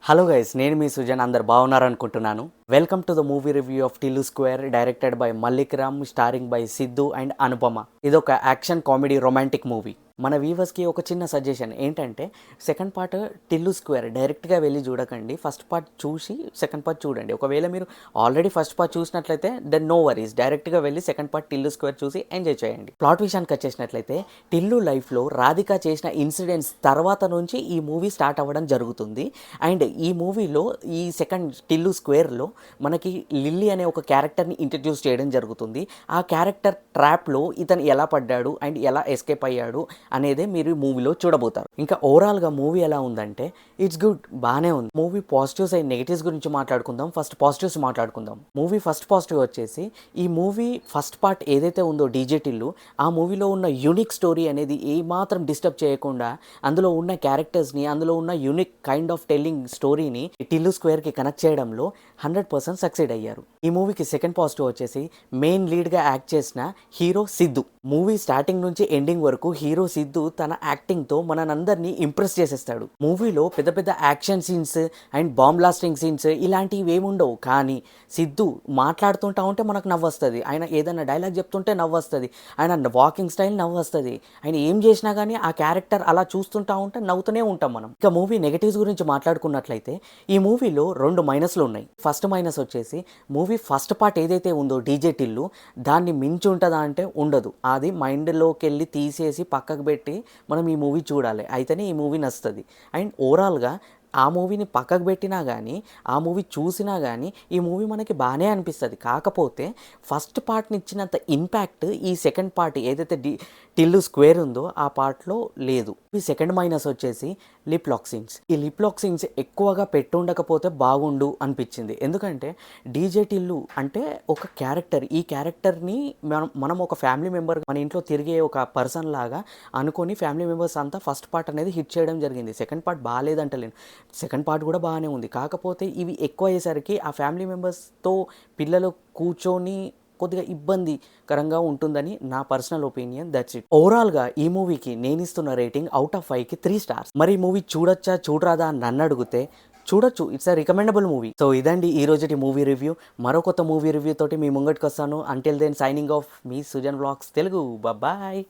Hello guys, నేను మీ సుజన్. అందరు బాగున్నారనుకుంటున్నాను. Welcome to the movie review of Tillu square, directed by Mallik Ram, starring by Siddhu and Anupama. ఇది ఒక యాక్షన్ కామెడీ రొమాంటిక్ మూవీ. మన వ్యూవర్స్కి ఒక చిన్న సజెషన్ ఏంటంటే, సెకండ్ పార్ట్ టిల్లు స్క్వేర్ డైరెక్ట్గా వెళ్ళి చూడకండి, ఫస్ట్ పార్ట్ చూసి సెకండ్ పార్ట్ చూడండి. ఒకవేళ మీరు ఆల్రెడీ ఫస్ట్ పార్ట్ చూసినట్లయితే దెన్ నో వరీస్, డైరెక్ట్గా వెళ్ళి సెకండ్ పార్ట్ టిల్లు స్క్వేర్ చూసి ఎంజాయ్ చేయండి. ప్లాట్ విషయానికి వచ్చేసినట్లయితే, టిల్లు లైఫ్లో రాధిక చేసిన ఇన్సిడెంట్స్ తర్వాత నుంచి ఈ మూవీ స్టార్ట్ అవ్వడం జరుగుతుంది. అండ్ ఈ మూవీలో ఈ సెకండ్ టిల్లు స్క్వేర్లో మనకి లిల్లీ అనే ఒక క్యారెక్టర్ని ఇంట్రడ్యూస్ చేయడం జరుగుతుంది. ఆ క్యారెక్టర్ ట్రాప్లో ఇతను ఎలా పడ్డాడు అండ్ ఎలా ఎస్కేప్ అయ్యాడు అనేదే మీరు మూవీలో చూడబోతారు. ఇంకా ఓవరాల్గా మూవీ ఎలా ఉందంటే, ఇట్స్ గుడ్, బాగానే ఉంది. మూవీ పాజిటివ్స్ అండ్ నెగిటివ్స్ గురించి మాట్లాడుకుందాం. ఫస్ట్ పాజిటివ్స్ మాట్లాడుకుందాం. మూవీ ఫస్ట్ పాజిటివ్ వచ్చేసి, ఈ మూవీ ఫస్ట్ పార్ట్ ఏదైతే ఉందో డీజే టిల్లు, ఆ మూవీలో ఉన్న యూనిక్ స్టోరీ అనేది ఏమాత్రం డిస్టర్బ్ చేయకుండా అందులో ఉన్న క్యారెక్టర్స్ని, అందులో ఉన్న యూనిక్ కైండ్ ఆఫ్ టెల్లింగ్ స్టోరీని టిల్లు స్క్వేర్కి కనెక్ట్ చేయడంలో 100% సక్సీడ్ అయ్యారు. ఈ మూవీకి సెకండ్ పాజిటివ్ వచ్చేసి, మెయిన్ లీడ్గా యాక్ట్ చేసిన హీరో సిద్ధు. మూవీ స్టార్టింగ్ నుంచి ఎండింగ్ వరకు హీరో సిద్ధు తన యాక్టింగ్తో మనందరినీ ఇంప్రెస్ చేసేస్తాడు. మూవీలో పెద్ద పెద్ద action scenes and bomb blasting scenes ఇలాంటివి ఏముండవు, కానీ సిద్ధు మాట్లాడుతుంటా ఉంటే మనకు నవ్వొస్తుంది. ఆయన ఏదైనా డైలాగ్ చెప్తుంటే నవ్వొస్తుంది. ఆయన వాకింగ్ స్టైల్ నవ్వొస్తుంది. ఆయన ఏం చేసినా కానీ ఆ క్యారెక్టర్ అలా చూస్తుంటా ఉంటే నవ్వుతూనే ఉంటాం మనం. ఇక మూవీ నెగటివ్స్ గురించి మాట్లాడుకున్నట్లయితే, ఈ మూవీలో 2 మైనస్లు ఉన్నాయి. ఫస్ట్ మైనస్ వచ్చేసి, మూవీ ఫస్ట్ పార్ట్ ఏదైతే ఉందో డీజే టిల్లు, దాన్ని మించి ఉంటుందా అంటే ఉండదు. అది మైండ్లోకి వెళ్ళి తీసేసి పక్కకు పెట్టి మనం ఈ మూవీ చూడాలి, అయితేనే ఈ మూవీ నచ్చుతుంది. అండ్ ఓవరాల్గా ఆ మూవీని పక్కకు పెట్టినా కానీ, ఆ మూవీ చూసినా కానీ ఈ మూవీ మనకి బాగానే అనిపిస్తుంది. కాకపోతే ఫస్ట్ పార్ట్ని ఇచ్చినంత ఇంపాక్ట్ ఈ సెకండ్ పార్ట్ ఏదైతే టిల్లు స్క్వేర్ ఉందో ఆ పార్ట్లో లేదు. ఈ సెకండ్ మైనస్ వచ్చేసి లిప్ లాక్ సీన్స్. ఈ లిప్ లాక్ సీన్స్ ఎక్కువగా పెట్టుండకపోతే బాగుండు అనిపించింది. ఎందుకంటే డీజే టిల్లు అంటే ఒక క్యారెక్టర్. ఈ క్యారెక్టర్ని మనం ఒక ఫ్యామిలీ మెంబర్, మన ఇంట్లో తిరిగే ఒక పర్సన్ లాగా అనుకొని ఫ్యామిలీ మెంబర్స్ అంతా ఫస్ట్ పార్ట్ అనేది హిట్ చేయడం జరిగింది. సెకండ్ పార్ట్ బాగాలేదంటలేను, సెకండ్ పార్ట్ కూడా బాగానే ఉంది. కాకపోతే ఇవి ఎక్కువ అయ్యేసరికి ఆ ఫ్యామిలీ మెంబర్స్తో పిల్లలు కూర్చొని కొద్దిగా ఇబ్బందికరంగా ఉంటుందని నా పర్సనల్ ఒపీనియన్. That's it. ఓవరాల్గా ఈ మూవీకి నేను ఇస్తున్న రేటింగ్ అవుట్ ఆఫ్ 5కి 3 స్టార్స్. మరి ఈ మూవీ చూడొచ్చా చూడరాదా అని నన్ను అడిగితే చూడొచ్చు. It's a recommendable movie. So ఇదండి ఈ రోజుటి మూవీ రివ్యూ. మరో కొత్త మూవీ రివ్యూ తోటి మీ ముంగటికి వస్తాను. అంటిల్ దెన్ సైనింగ్ ఆఫ్, మీ సుజన్ వ్లాగ్స్ తెలుగు. బాయ్.